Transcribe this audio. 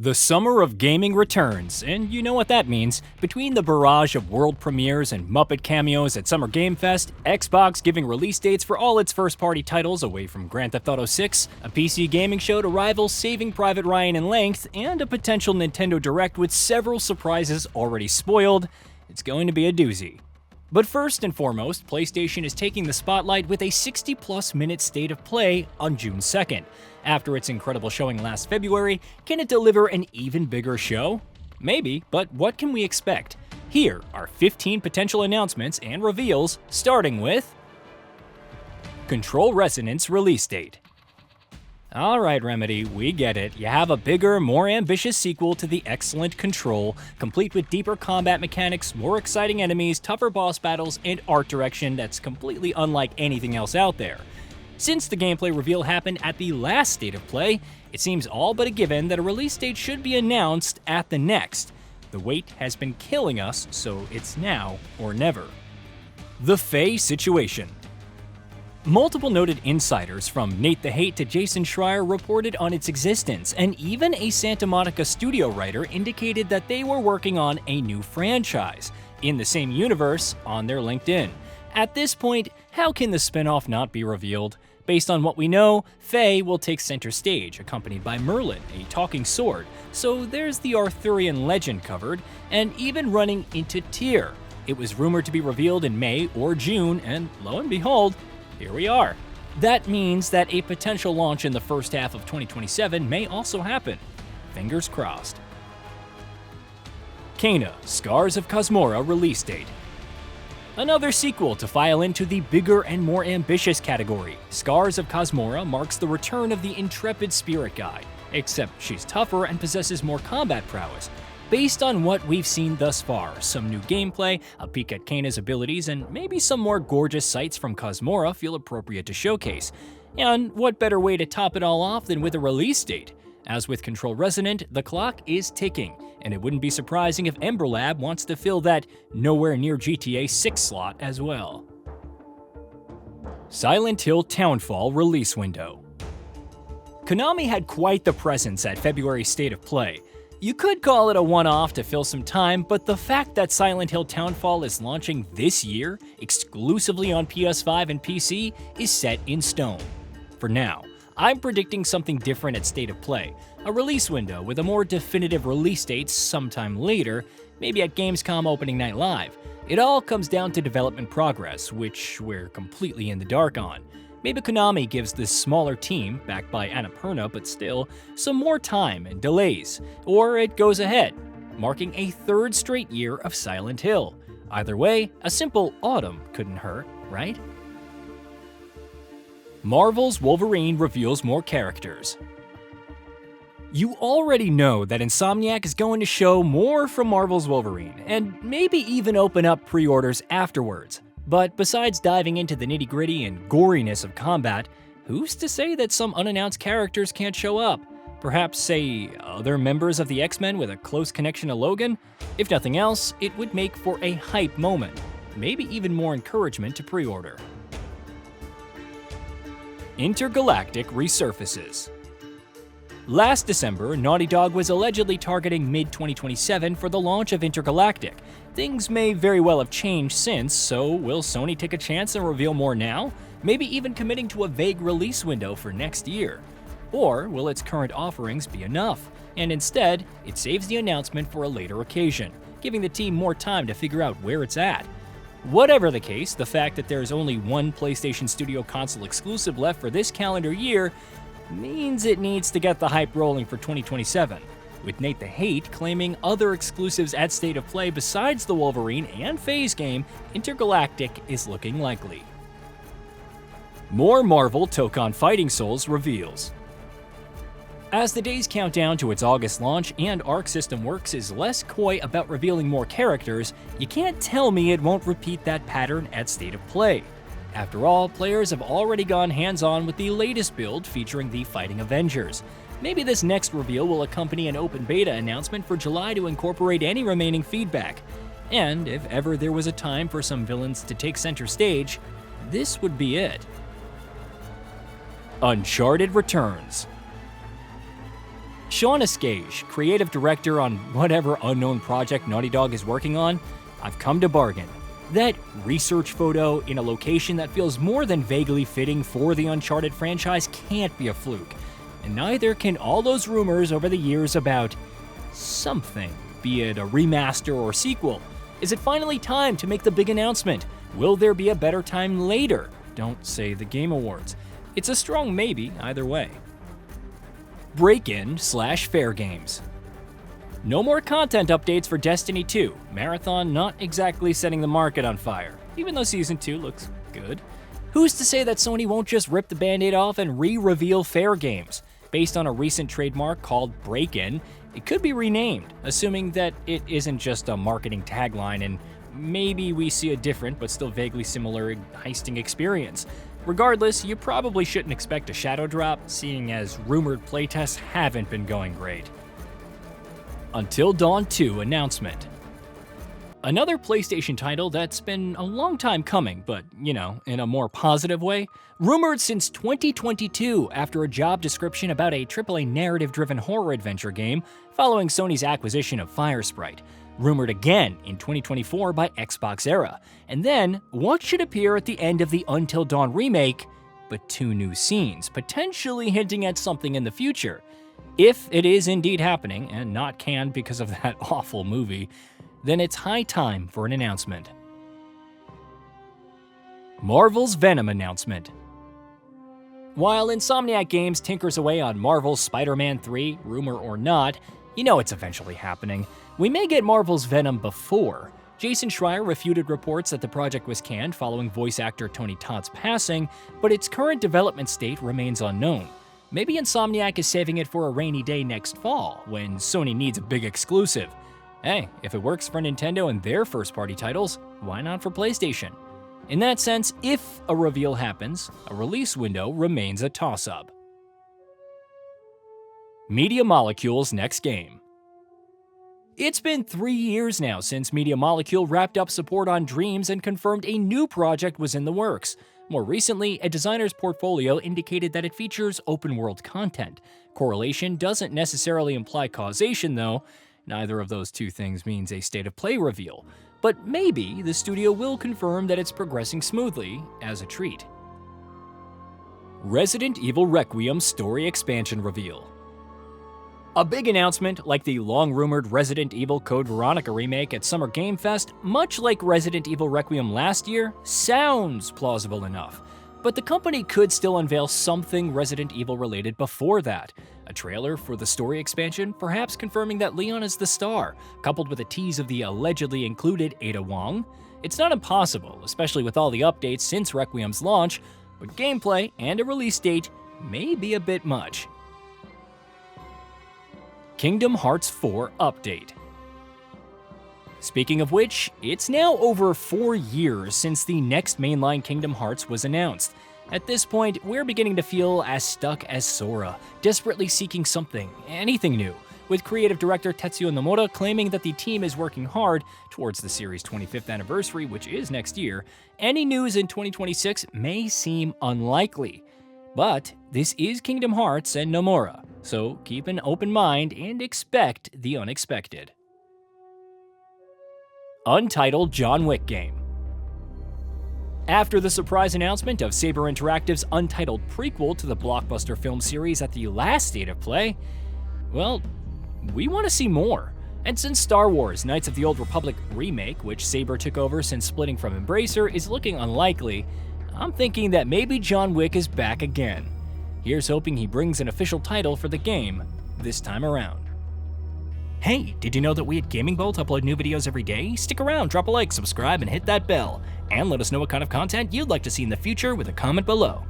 The summer of gaming returns, and you know what that means. Between the barrage of World Premieres and Muppet cameos at Summer Game Fest, Xbox giving release dates for all its first-party titles away from Grand Theft Auto 6, a PC gaming show to rival Saving Private Ryan in length, and a potential Nintendo Direct with several surprises already spoiled, it's going to be a doozy. But first and foremost, PlayStation is taking the spotlight with a 60-plus minute state of play on June 2nd. After its incredible showing last February, can it deliver an even bigger show? Maybe, but what can we expect? Here are 15 potential announcements and reveals, starting with Control Resonance release date. Alright Remedy, we get it. You have a bigger, more ambitious sequel to the excellent Control, complete with deeper combat mechanics, more exciting enemies, tougher boss battles, and art direction that's completely unlike anything else out there. Since the gameplay reveal happened at the last State of Play, it seems all but a given that a release date should be announced at the next. The wait has been killing us, so it's now or never. The Faye situation. Multiple noted insiders, from Nate the Hate to Jason Schreier, reported on its existence, and even a Santa Monica studio writer indicated that they were working on a new franchise, in the same universe, on their LinkedIn. At this point, how can the spin-off not be revealed? Based on what we know, Faye will take center stage, accompanied by Merlin, a talking sword, so there's the Arthurian legend covered, and even running into Tyr. It was rumored to be revealed in May or June, and lo and behold, here we are. That means that a potential launch in the first half of 2027 may also happen. Fingers crossed. Kena, Scars of Cosmora release date. Another sequel to file into the bigger and more ambitious category. Scars of Cosmora marks the return of the intrepid spirit guide, except she's tougher and possesses more combat prowess. Based on what we've seen thus far, some new gameplay, a peek at Kena's abilities, and maybe some more gorgeous sights from Cosmora feel appropriate to showcase. And what better way to top it all off than with a release date? As with Control Resonant, the clock is ticking, and it wouldn't be surprising if Ember Lab wants to fill that nowhere near GTA 6 slot as well. Silent Hill Townfall release window. Konami had quite the presence at February's State of Play. You could call it a one-off to fill some time, but the fact that Silent Hill Townfall is launching this year, exclusively on PS5 and PC, is set in stone. For now, I'm predicting something different at State of Play, a release window with a more definitive release date sometime later, maybe at Gamescom Opening Night Live. It all comes down to development progress, which we're completely in the dark on. Maybe Konami gives this smaller team, backed by Annapurna but still, some more time and delays, or it goes ahead, marking a third straight year of Silent Hill. Either way, a simple autumn couldn't hurt, right? Marvel's Wolverine reveals more characters. You already know that Insomniac is going to show more from Marvel's Wolverine, and maybe even open up pre-orders afterwards. But besides diving into the nitty-gritty and goriness of combat, who's to say that some unannounced characters can't show up? Perhaps, say, other members of the X-Men with a close connection to Logan? If nothing else, it would make for a hype moment, maybe even more encouragement to pre-order. Intergalactic resurfaces. Last December, Naughty Dog was allegedly targeting mid-2027 for the launch of Intergalactic. Things may very well have changed since, so will Sony take a chance and reveal more now? Maybe even committing to a vague release window for next year? Or will its current offerings be enough, and instead, it saves the announcement for a later occasion, giving the team more time to figure out where it's at? Whatever the case, the fact that there's only one PlayStation Studio console exclusive left for this calendar year means it needs to get the hype rolling for 2027, with Nate the Hate claiming other exclusives at State of Play besides the Wolverine and Phase game. Intergalactic is looking likely. More Marvel Tokon Fighting Souls reveals. As the days count down to its August launch and Arc System Works is less coy about revealing more characters, you can't tell me it won't repeat that pattern at State of Play. After all, players have already gone hands-on with the latest build featuring the Fighting Avengers. Maybe this next reveal will accompany an open beta announcement for July to incorporate any remaining feedback. And if ever there was a time for some villains to take center stage, this would be it. Uncharted returns. Sean Ascage, creative director on whatever unknown project Naughty Dog is working on, I've come to bargain. That research photo in a location that feels more than vaguely fitting for the Uncharted franchise can't be a fluke, and neither can all those rumors over the years about something, be it a remaster or sequel. Is it finally time to make the big announcement? Will there be a better time later? Don't say the Game Awards. It's a strong maybe either way. Break-in/fair games. No more content updates for Destiny 2. Marathon not exactly setting the market on fire, even though Season 2 looks good. Who's to say that Sony won't just rip the band-aid off and re-reveal fair games? Based on a recent trademark called Break-In, it could be renamed, assuming that it isn't just a marketing tagline and maybe we see a different but still vaguely similar heisting experience. Regardless, you probably shouldn't expect a shadow drop, seeing as rumored playtests haven't been going great. Until Dawn 2 announcement. Another PlayStation title that's been a long time coming, but, in a more positive way. Rumored since 2022 after a job description about a AAA narrative-driven horror adventure game following Sony's acquisition of Firesprite. Rumored again in 2024 by Xbox Era. And then, what should appear at the end of the Until Dawn remake, but 2 new scenes, potentially hinting at something in the future. If it is indeed happening, and not canned because of that awful movie, then it's high time for an announcement. Marvel's Venom announcement. While Insomniac Games tinkers away on Marvel's Spider-Man 3, rumor or not, it's eventually happening. We may get Marvel's Venom before. Jason Schreier refuted reports that the project was canned following voice actor Tony Todd's passing, but its current development state remains unknown. Maybe Insomniac is saving it for a rainy day next fall, when Sony needs a big exclusive. Hey, if it works for Nintendo and their first-party titles, why not for PlayStation? In that sense, if a reveal happens, a release window remains a toss-up. Media Molecule's next game. It's been 3 years now since Media Molecule wrapped up support on Dreams and confirmed a new project was in the works. More recently, a designer's portfolio indicated that it features open-world content. Correlation doesn't necessarily imply causation, though. Neither of those two things means a state-of-play reveal. But maybe the studio will confirm that it's progressing smoothly as a treat. Resident Evil Requiem story expansion reveal. A big announcement, like the long-rumored Resident Evil Code Veronica remake at Summer Game Fest, much like Resident Evil Requiem last year, sounds plausible enough. But the company could still unveil something Resident Evil related before that. A trailer for the story expansion, perhaps confirming that Leon is the star, coupled with a tease of the allegedly included Ada Wong. It's not impossible, especially with all the updates since Requiem's launch, but gameplay and a release date may be a bit much. Kingdom Hearts 4 update. Speaking of which, it's now over 4 years since the next mainline Kingdom Hearts was announced. At this point, we're beginning to feel as stuck as Sora, desperately seeking something, anything new, with creative director Tetsuya Nomura claiming that the team is working hard towards the series' 25th anniversary, which is next year. Any news in 2026 may seem unlikely. But this is Kingdom Hearts and Nomura, so keep an open mind and expect the unexpected. Untitled John Wick game. After the surprise announcement of Saber Interactive's untitled prequel to the blockbuster film series at the last State of Play, well, we want to see more. And since Star Wars Knights of the Old Republic remake, which Saber took over since splitting from Embracer, is looking unlikely, I'm thinking that maybe John Wick is back again. Here's hoping he brings an official title for the game this time around. Hey, did you know that we at GamingBolt upload new videos every day? Stick around, drop a like, subscribe, and hit that bell. And let us know what kind of content you'd like to see in the future with a comment below.